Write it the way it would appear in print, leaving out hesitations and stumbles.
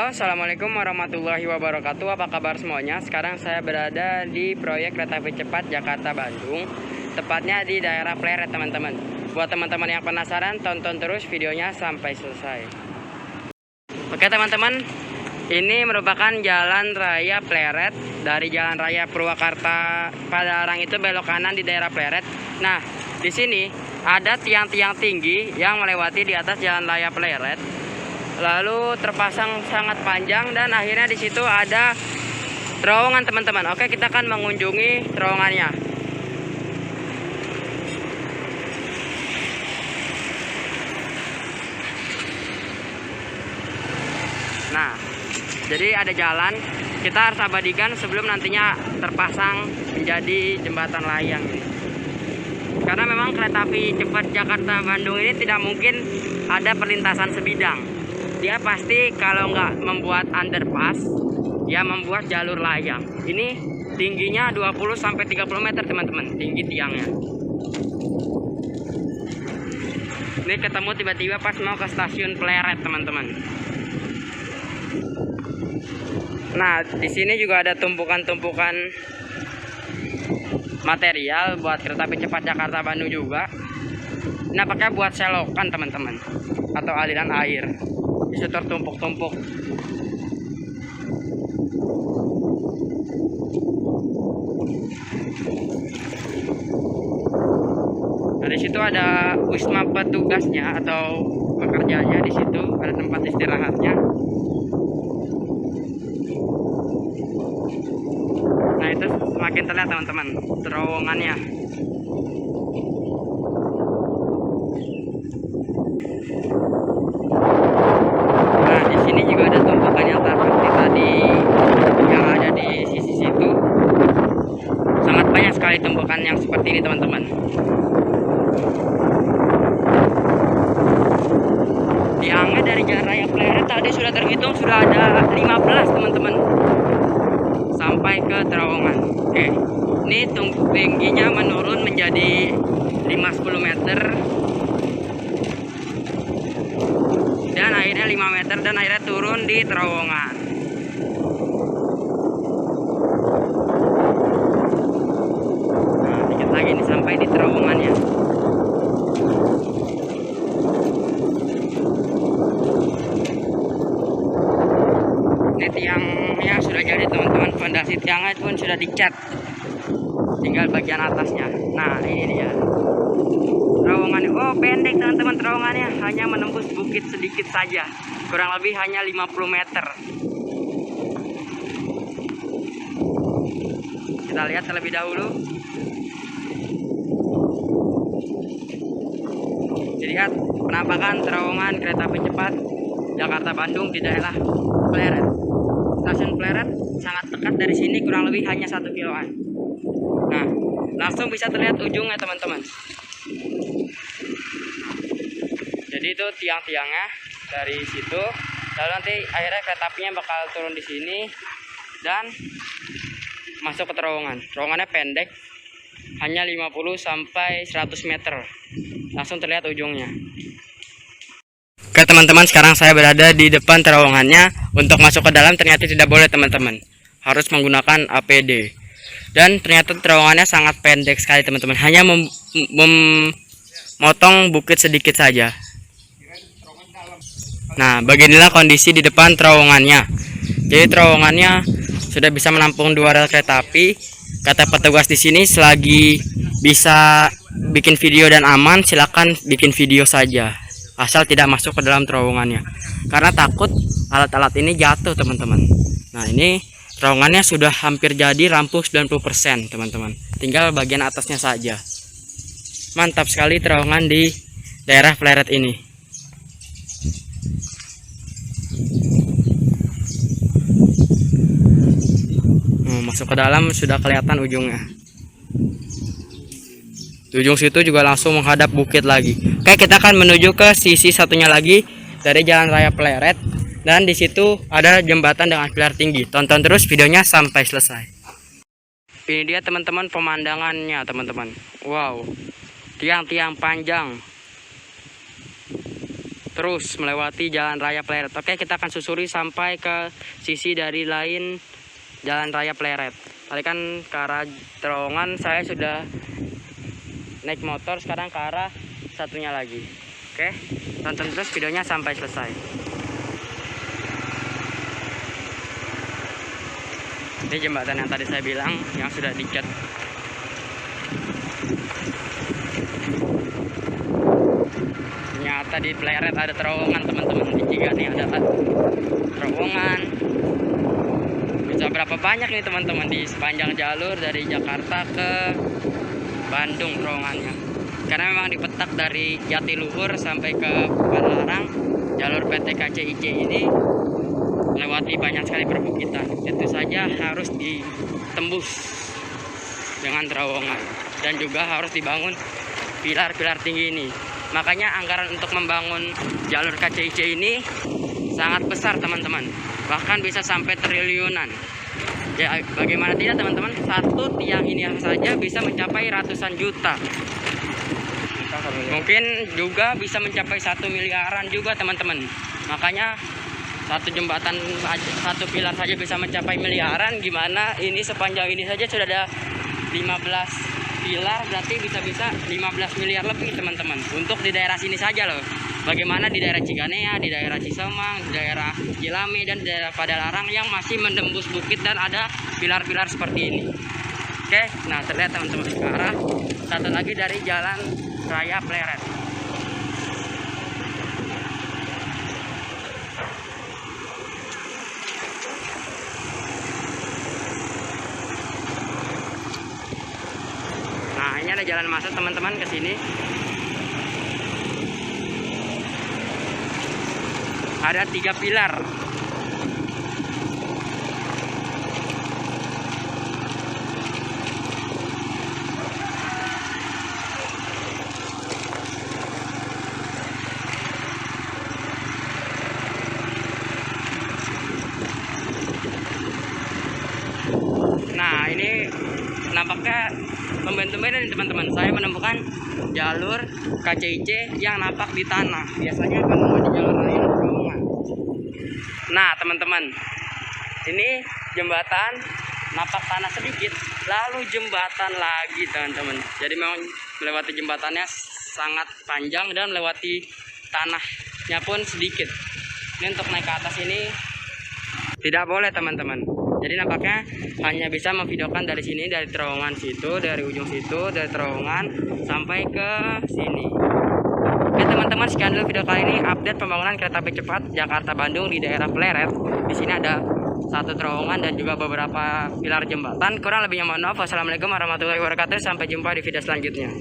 Halo, assalamualaikum warahmatullahi wabarakatuh. Apa kabar semuanya? Sekarang saya berada di proyek kereta api cepat Jakarta-Bandung, tepatnya di daerah Pleret, teman-teman. Buat teman-teman yang penasaran, tonton terus videonya sampai selesai. Oke teman-teman, ini merupakan jalan raya Pleret. Dari jalan raya Purwakarta Padalarang itu belok kanan di daerah Pleret. Nah, di sini ada tiang-tiang tinggi yang melewati di atas jalan raya Pleret. Lalu terpasang sangat panjang dan akhirnya di situ ada terowongan, teman-teman. Oke, kita akan mengunjungi terowongannya. Nah, jadi ada jalan, kita harus abadikan sebelum nantinya terpasang menjadi jembatan layang ini. Karena memang kereta api cepat Jakarta-Bandung ini tidak mungkin ada perlintasan sebidang. Dia pasti kalau nggak membuat underpass, ya membuat jalur layang. Ini tingginya 20-30 meter, teman-teman, tinggi tiangnya. Ini ketemu tiba-tiba pas mau ke stasiun Pleret, teman-teman. Nah, di sini juga ada tumpukan-tumpukan material buat kereta api cepat Jakarta-Bandung juga. Nah, pakai buat selokan, teman-teman, atau aliran air. Bisa tertumpuk-tumpuk. Nah, di situ ada wisma petugasnya atau pekerjanya, di situ ada tempat istirahatnya. Nah, itu semakin terlihat, teman-teman, terowongannya. Ini juga ada tumpukan yang seperti tadi yang ada di sisi situ. Sangat banyak sekali tumpukan yang seperti ini, teman-teman. Tiangnya dari jalan raya Pleret tadi sudah terhitung sudah ada 15, teman-teman, sampai ke terowongan. Oke, ini tingginya menurun menjadi 5-10 meter. Dan akhirnya 5 meter dan akhirnya turun di terowongan. Nah, dikit lagi nih sampai di terowongannya. Ini tiangnya sudah jadi, teman-teman. Fondasi tiangnya pun sudah dicat, tinggal bagian atasnya. Nah, ini dia terowongannya. Oh, pendek, teman-teman, terowongannya hanya menembus bukit sedikit saja, kurang lebih hanya 50 meter. Kita lihat terlebih dahulu. Dilihat penampakan terowongan kereta api cepat Jakarta-Bandung di daerah Pleret. Stasiun Pleret sangat dekat dari sini, kurang lebih hanya 1 kiloan. Nah, langsung bisa terlihat ujungnya, teman-teman. Jadi itu tiang-tiangnya dari situ. Lalu nanti akhirnya kereta apinya bakal turun di sini dan masuk ke terowongan. Terowongannya pendek, hanya 50-100 meter. Langsung terlihat ujungnya. Oke teman-teman, sekarang saya berada di depan terowongannya. Untuk masuk ke dalam ternyata tidak boleh, teman-teman. Harus menggunakan APD. Dan ternyata terowongannya sangat pendek sekali, teman-teman. Hanya memotong bukit sedikit saja. Nah, beginilah kondisi di depan terowongannya. Jadi terowongannya sudah bisa menampung 2 rel kereta api. Kata petugas di sini, selagi bisa bikin video dan aman, silakan bikin video saja, asal tidak masuk ke dalam terowongannya. Karena takut alat-alat ini jatuh, teman-teman. Nah, ini terowongannya sudah hampir jadi, rampung 90%, teman-teman. Tinggal bagian atasnya saja. Mantap sekali terowongan di daerah Pleret ini. Masuk ke dalam sudah kelihatan ujungnya. Di ujung situ juga langsung menghadap bukit lagi. Oke, kita akan menuju ke sisi satunya lagi dari jalan raya Pleret. Dan di situ ada jembatan dengan pilar tinggi. Tonton terus videonya sampai selesai. Ini dia, teman-teman, pemandangannya, teman-teman. Wow, tiang-tiang panjang. terus melewati Jalan Raya Pleret. Oke, kita akan susuri sampai ke sisi dari lain Jalan Raya Pleret. Tadi kan ke arah terowongan saya sudah naik motor, sekarang ke arah satunya lagi. Oke, tonton terus videonya sampai selesai. Ini jembatan yang tadi saya bilang yang sudah dicat. Ternyata di Pleret ada terowongan teman-teman. Di Ciganea ada terowongan. Bisa berapa banyak nih teman-teman di sepanjang jalur dari Jakarta ke Bandung terowongannya. Karena memang dipetak dari Jatiluhur sampai ke Padalarang, jalur PT KCIC ini melewati banyak sekali perbukitan. Itu saja harus ditembus dengan terowongan dan juga harus dibangun pilar-pilar tinggi ini. Makanya anggaran untuk membangun jalur KCIC ini sangat besar teman-teman, bahkan bisa sampai triliunan. Ya, bagaimana tidak teman-teman, satu tiang ini saja bisa mencapai ratusan juta, mungkin juga bisa mencapai 1 miliaran juga teman-teman. Makanya satu jembatan, satu pilar saja bisa mencapai miliaran, gimana ini sepanjang ini saja sudah ada 15 pilar, berarti bisa-bisa 15 miliar lebih teman-teman. Untuk di daerah sini saja loh. Bagaimana di daerah Ciganea, di daerah Cisemang, di daerah Cilame, dan di daerah Padalarang yang masih menembus bukit dan ada pilar-pilar seperti ini. Oke, nah terlihat teman-teman ke arah satu lagi dari Jalan Raya Pleret. Nah, ini ada jalan masuk teman-teman ke sini. Ada 3 pilar. Nah, ini nampaknya tumben-tumben nih teman-teman, saya menemukan jalur KCIC yang napak di tanah. Biasanya kan di jalan raya terowongan. Nah teman-teman, ini jembatan napak tanah sedikit, lalu jembatan lagi teman-teman. Jadi memang melewati jembatannya sangat panjang dan melewati tanahnya pun sedikit. Ini untuk naik ke atas ini tidak boleh teman-teman. Jadi nampaknya hanya bisa memvideokan dari sini, dari terowongan situ, dari ujung situ, dari terowongan sampai ke sini. Oke teman-teman, sekian dulu video kali ini update pembangunan kereta api cepat Jakarta Bandung di daerah Pleret. Di sini ada satu terowongan dan juga beberapa pilar jembatan. Kurang lebihnya mohon maaf. Wassalamualaikum warahmatullahi wabarakatuh. Sampai jumpa di video selanjutnya.